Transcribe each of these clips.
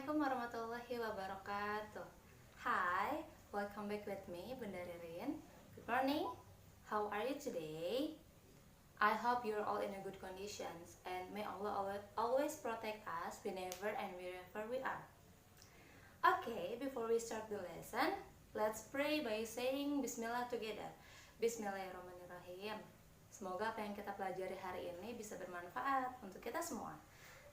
Assalamualaikum warahmatullahi wabarakatuh. Hi, welcome back with me, Bunda Ririn. Good morning. How are you today? I hope you're all in a good conditions and may Allah always protect us whenever and wherever we are. Okay, before we start the lesson, let's pray by saying Bismillah together. Bismillahirrahmanirrahim. Semoga apa yang kita pelajari hari ini bisa bermanfaat untuk kita semua.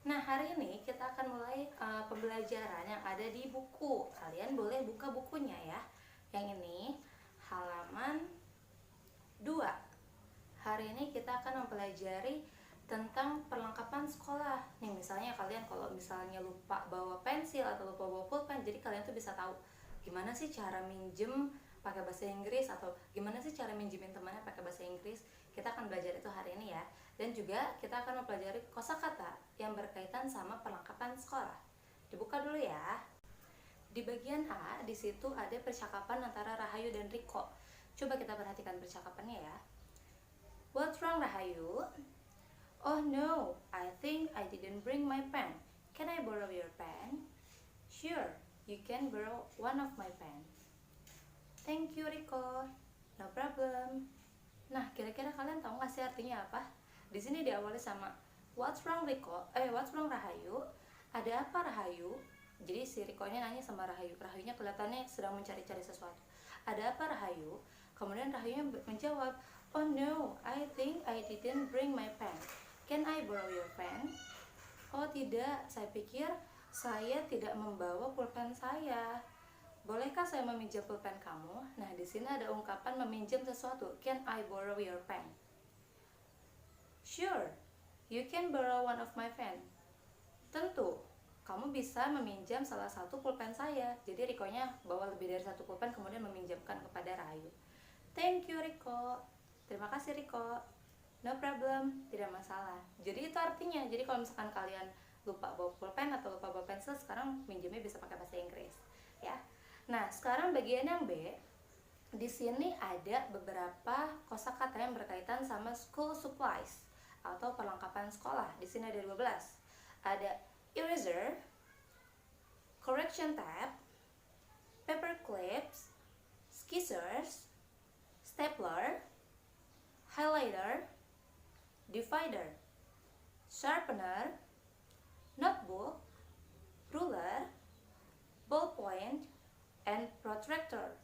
Nah, hari ini kita akan mulai pembelajaran yang ada di buku. Kalian boleh buka bukunya ya. Yang ini halaman 2. Hari ini kita akan mempelajari tentang perlengkapan sekolah. Nih, misalnya kalian kalau misalnya lupa bawa pensil atau lupa bawa pulpen, jadi kalian tuh bisa tahu gimana sih cara minjem pakai bahasa Inggris atau gimana sih cara minjemin temannya pakai bahasa Inggris. Kita akan belajar itu hari ini ya. Dan juga kita akan mempelajari kosakata yang berkaitan sama perlengkapan sekolah. Dibuka dulu ya. Di bagian A, di situ ada percakapan antara Rahayu dan Riko. Coba kita perhatikan percakapannya ya. What's wrong, Rahayu? Oh no, I think I didn't bring my pen. Can I borrow your pen? Sure, you can borrow one of my pen. Thank you, Riko. No problem. Nah, kira-kira kalian tahu nggak sih artinya apa? Di sini diawali sama What's wrong, Riko? What's wrong, Rahayu? Ada apa, Rahayu? Jadi si Riko ini nanya sama Rahayu. Rahayunya kelihatannya sedang mencari-cari sesuatu. Ada apa, Rahayu? Kemudian Rahayunya menjawab, Oh no, I think I didn't bring my pen. Can I borrow your pen? Oh tidak, saya pikir saya tidak membawa pulpen saya. Bolehkah saya meminjam pulpen kamu? Nah, di sini ada ungkapan meminjam sesuatu. Can I borrow your pen? Sure, you can borrow one of my pen. Tentu, kamu bisa meminjam salah satu pulpen saya. Jadi Riko-nya bawa lebih dari satu pulpen kemudian meminjamkan kepada Rahayu. Thank you, Riko. Terima kasih, Riko. No problem, tidak masalah. Jadi itu artinya, jadi kalau misalkan kalian lupa bawa pulpen atau lupa bawa pensil, sekarang minjemnya bisa pakai bahasa Inggris, ya. Nah, sekarang bagian yang B. Di sini ada beberapa kosakata yang berkaitan sama school supplies atau perlengkapan sekolah. Di sini ada 12. Ada eraser, correction tab, paper clips, scissors, stapler, highlighter, divider, sharpener, notebook, ruler, ballpoint, and protractor.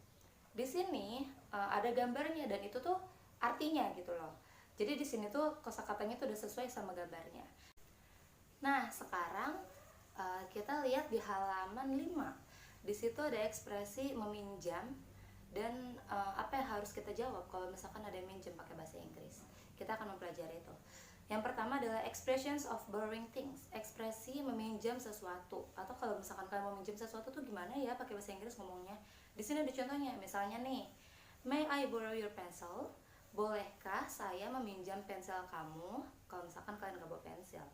Di sini ada gambarnya dan itu tuh artinya gitu loh. Jadi di sini tuh kosakatanya tuh udah sesuai sama gambarnya. Nah, sekarang kita lihat di halaman 5. Di situ ada ekspresi meminjam dan apa yang harus kita jawab kalau misalkan ada yang minjem pakai bahasa Inggris. Kita akan mempelajari itu. Yang pertama adalah expressions of borrowing things, ekspresi meminjam sesuatu. Atau kalau misalkan kalian mau minjem sesuatu tuh gimana ya pakai bahasa Inggris ngomongnya. Di sini ada contohnya, misalnya nih, May I borrow your pencil? Bolehkah saya meminjam pensil kamu? Kalau misalkan kalian nggak bawa pensil.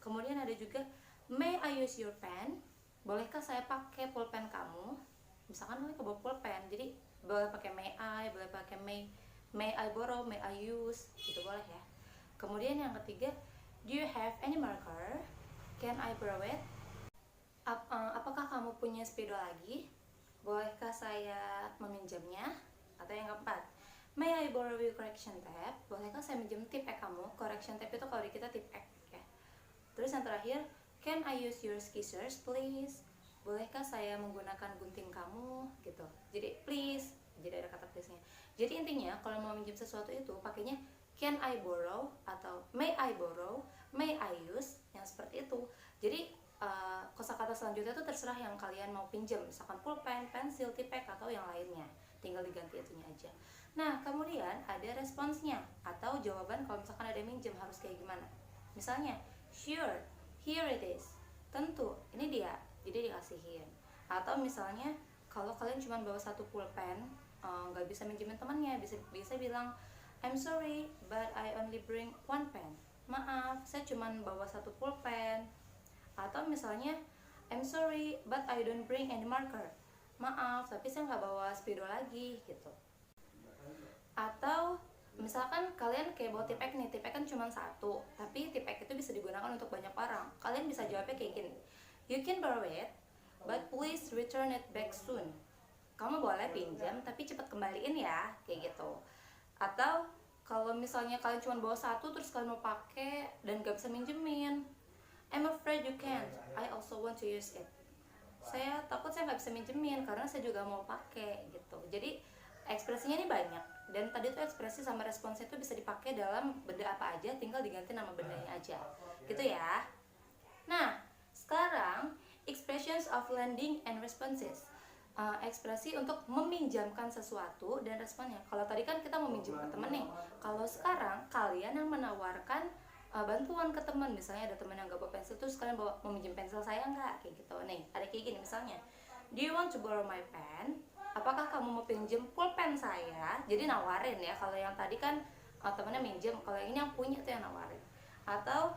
Kemudian ada juga May I use your pen? Bolehkah saya pakai pulpen kamu? Misalkan kalian nggak bawa pulpen, jadi boleh pakai may I, boleh pakai may I borrow, may I use, gitu boleh ya. Kemudian yang ketiga, do you have any marker? Can I borrow it? Apakah kamu punya spidol lagi? Bolehkah saya meminjamnya? Atau yang keempat, may I borrow your correction tape? Bolehkah saya minjem tip X kamu? Correction tape itu kalau di kita tip X ya. Terus yang terakhir, can I use your scissors please? Bolehkah saya menggunakan gunting kamu? Gitu. Jadi please, jadi ada kata please-nya. Jadi intinya kalau mau minjem sesuatu itu pakainya can I borrow atau may I borrow, may I use, yang seperti itu. Jadi kosakata selanjutnya itu terserah yang kalian mau pinjam, misalkan pulpen, pensil, tipek atau yang lainnya. Tinggal diganti itunya aja. Nah, kemudian ada responsnya atau jawaban kalau misalkan ada minjem harus kayak gimana. Misalnya, sure, here it is. Tentu, ini dia. Jadi dikasihin. Atau misalnya kalau kalian cuma bawa satu pulpen, nggak bisa minjemin temannya, bisa bilang I'm sorry, but I only bring one pen. Maaf, saya cuma bawa satu pulpen. Atau misalnya I'm sorry, but I don't bring any marker. Maaf, tapi saya nggak bawa spidol lagi gitu. Atau misalkan kalian kayak bawa tipek nih, tipek kan cuma satu, tapi tipek itu bisa digunakan untuk banyak orang. Kalian bisa jawabnya kayak gini, you can borrow it, but please return it back soon. Kamu boleh pinjam tapi cepat kembaliin ya, kayak gitu. Atau kalau misalnya kalian cuma bawa satu terus kalian mau pakai dan gak bisa minjemin, I'm afraid you can't. I also want to use it. Saya takut saya nggak bisa minjemin karena saya juga mau pakai gitu. Jadi ekspresinya ini banyak, dan tadi tuh ekspresi sama responsnya itu bisa dipakai dalam benda apa aja, tinggal diganti nama bendanya aja gitu ya. Nah sekarang expressions of lending and responses. Ekspresi untuk meminjamkan sesuatu dan responnya. Kalau tadi kan kita meminjam ke temen nih, kalau sekarang kalian yang menawarkan bantuan ke teman. Misalnya ada teman yang gak bawa pensil, terus kalian bawa meminjam pensil saya nggak, kayak gitu. Nih ada kayak gini misalnya, do you want to borrow my pen? Apakah kamu mau pinjam pulpen saya? Jadi nawarin ya. Kalau yang tadi kan temennya minjem, kalau yang ini yang punya tuh yang nawarin. Atau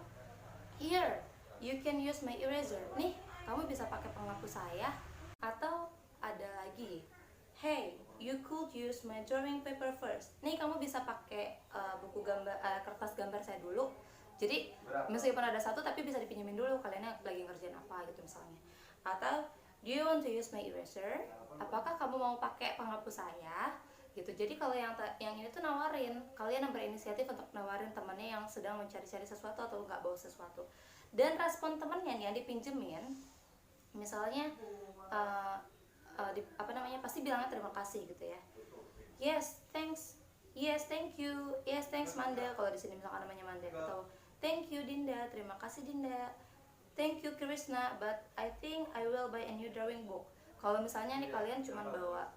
here, you can use my eraser. Nih kamu bisa pakai penghapus saya. Atau ada lagi, hey, you could use my drawing paper first. Nih kamu bisa pakai buku gambar, kertas gambar saya dulu. Jadi meskipun ada satu tapi bisa dipinjemin dulu, kalian lagi ngerjain apa gitu misalnya. Atau do you want to use my eraser? Apakah kamu mau pakai penghapus saya? Gitu. Jadi kalau yang ini tuh nawarin, kalian yang berinisiatif untuk nawarin temennya yang sedang mencari-cari sesuatu atau nggak bawa sesuatu. Dan respon temennya nih yang dipinjemin, misalnya pasti bilangnya terima kasih gitu ya. Yes, thanks. Yes, thank you. Yes, thanks Manda. Kalau di sini misalkan namanya Manda. Atau thank you Dinda. Terima kasih Dinda. Thank you Krishna, but I think I will buy a new drawing book. Kalau misalnya nih kalian cuma bawa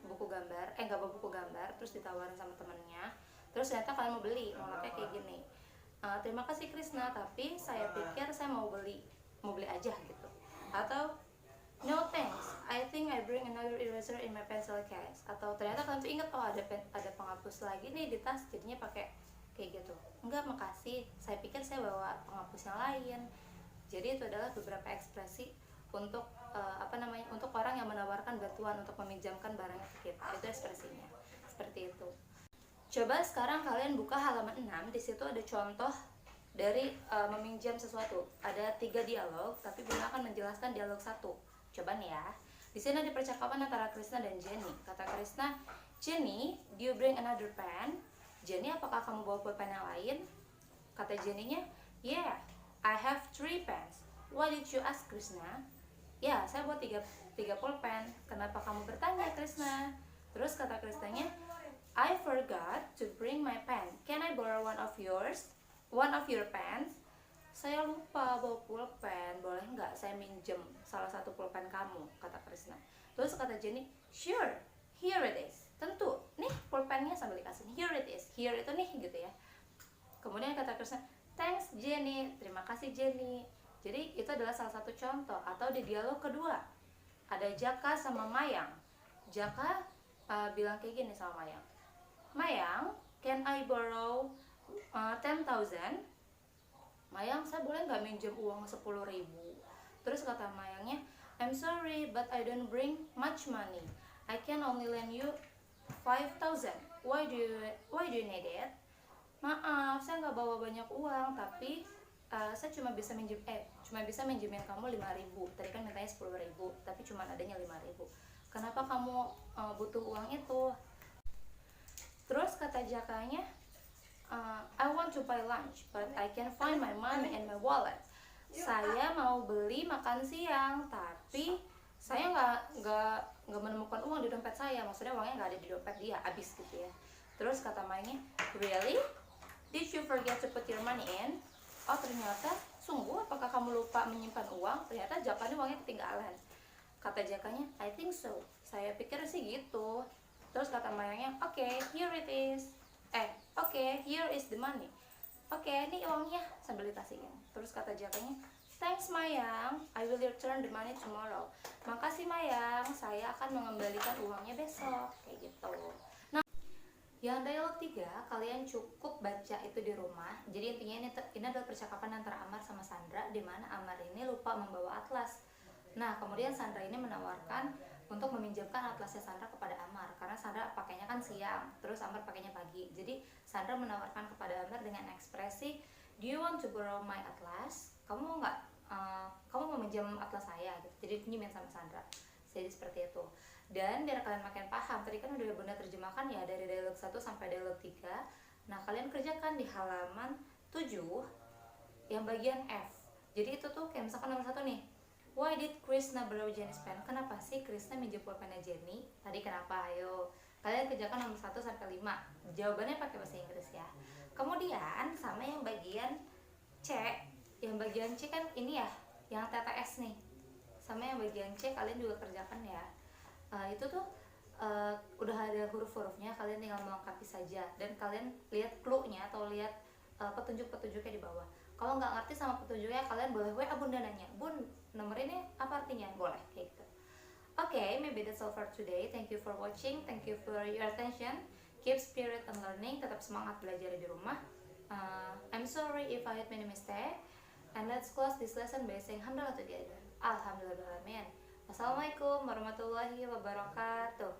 buku gambar, nggak bawa buku gambar, terus ditawarin sama temennya, terus ternyata kalian mau beli, ngomongnya kayak gini, terima kasih Krishna, tapi saya pikir saya mau beli aja gitu. Atau no thanks, I think I bring another eraser in my pencil case. Atau ternyata kalian tuh inget, oh ada penghapus lagi nih di tas, jadinya pakai kayak gitu. Enggak, makasih, saya pikir saya bawa penghapus yang lain. Jadi itu adalah beberapa ekspresi untuk untuk orang yang menawarkan bantuan untuk meminjamkan barangnya ke kita. Itu ekspresinya seperti itu. Coba sekarang kalian buka halaman 6. Di situ ada contoh dari meminjam sesuatu. Ada 3 dialog, tapi Bunda akan menjelaskan dialog 1. Coba nih ya. Di sini ada percakapan antara Krishna dan Jenny. Kata Krishna, Jenny, do you bring another pen? Jenny, apakah kamu bawa pulpen yang lain? Kata Jenny-nya, yeah, I have 3 pens. Why did you ask Krishna? Ya, saya bawa 3 pulpen. Kenapa kamu bertanya Krishna? Terus kata Krishnanya, I forgot to bring my pen. Can I borrow one of yours? One of your pens? Saya lupa bawa pulpen. Boleh nggak saya minjem salah satu pulpen kamu? Kata Krishna. Terus kata Jenny, sure, here it is. Tentu, nih pulpennya sambil dikasih. Here it is. Here itu nih gitu ya. Kemudian kata Krishna, thanks Jenny, terima kasih Jenny. Jadi itu adalah salah satu contoh. Atau di dialog kedua ada Jaka sama Mayang. Jaka bilang kayak gini sama Mayang, Mayang, can I borrow 10,000? Mayang, saya boleh nggak minjem uang 10.000? Terus kata Mayangnya, I'm sorry but I don't bring much money. I can only lend you 5,000. Why do you need it? Maaf, saya nggak bawa banyak uang, tapi saya cuma bisa minjemin kamu 5.000. Tadi kan mintanya 10.000, tapi cuma adanya 5.000. Kenapa kamu butuh uang itu? Terus kata Jakanya, I want to buy lunch, but I can find my money in my wallet. Saya mau beli makan siang, tapi saya nggak menemukan uang di dompet saya. Maksudnya uangnya nggak ada di dompet dia, habis gitu ya. Terus kata Mayangnya, really? Did you forget to put your money in? Oh ternyata, sungguh apakah kamu lupa menyimpan uang? Ternyata Jakanya uangnya ketinggalan. Kata Jakanya, I think so. Saya pikir sih gitu. Terus kata Mayangnya, okay, here it is. Okay, here is the money. Okay, ini uangnya, sambil dikasihin. Terus kata Jakanya, thanks Mayang, I will return the money tomorrow. Makasih Mayang, saya akan mengembalikan uangnya besok. Kayak gitu. Nah, yang dialog 3, kalian cukup baca itu di rumah. Jadi intinya ini adalah percakapan antara Amar sama Sandra, di mana Amar ini lupa membawa atlas. Nah, kemudian Sandra ini menawarkan untuk meminjamkan atlasnya Sandra kepada Amar, karena Sandra pakainya kan siang, terus Amar pakainya pagi. Jadi Sandra menawarkan kepada Amar dengan ekspresi, do you want to borrow my atlas? Kamu mau meminjam atlas saya gitu, jadi pinjemin sama Sandra. Jadi seperti itu. Dan biar kalian makin paham, tadi kan udah Bunda terjemahkan ya dari dialog 1 sampai dialog 3. Nah kalian kerjakan di halaman 7 yang bagian F. Jadi itu tuh kayak misalkan nomor 1 nih, why did Krishna borrow Jenny's pen? Kenapa sih Krishna minjem pulpennya Jenny? Tadi kenapa? Ayo kalian kerjakan nomor 1 sampai 5. Jawabannya pakai bahasa Inggris ya. Kemudian sama yang bagian C. Yang bagian C kan ini ya, yang TTS nih. Sama yang bagian C kalian juga kerjakan ya. Itu tuh udah ada huruf-hurufnya, kalian tinggal melengkapi saja. Dan kalian lihat clue-nya atau lihat petunjuk-petunjuknya di bawah. Kalau nggak ngerti sama petunjuknya, kalian boleh WA Bunda nanya, Bun, nomor ini apa artinya? Boleh, kayak gitu. Okay, maybe that's all for today. Thank you for watching. Thank you for your attention. Keep spirit and learning. Tetap semangat belajar di rumah. I'm sorry if I had many mistakes. And let's close this lesson by saying Alhamdulillah together. Alhamdulillah. Assalamualaikum warahmatullahi wabarakatuh.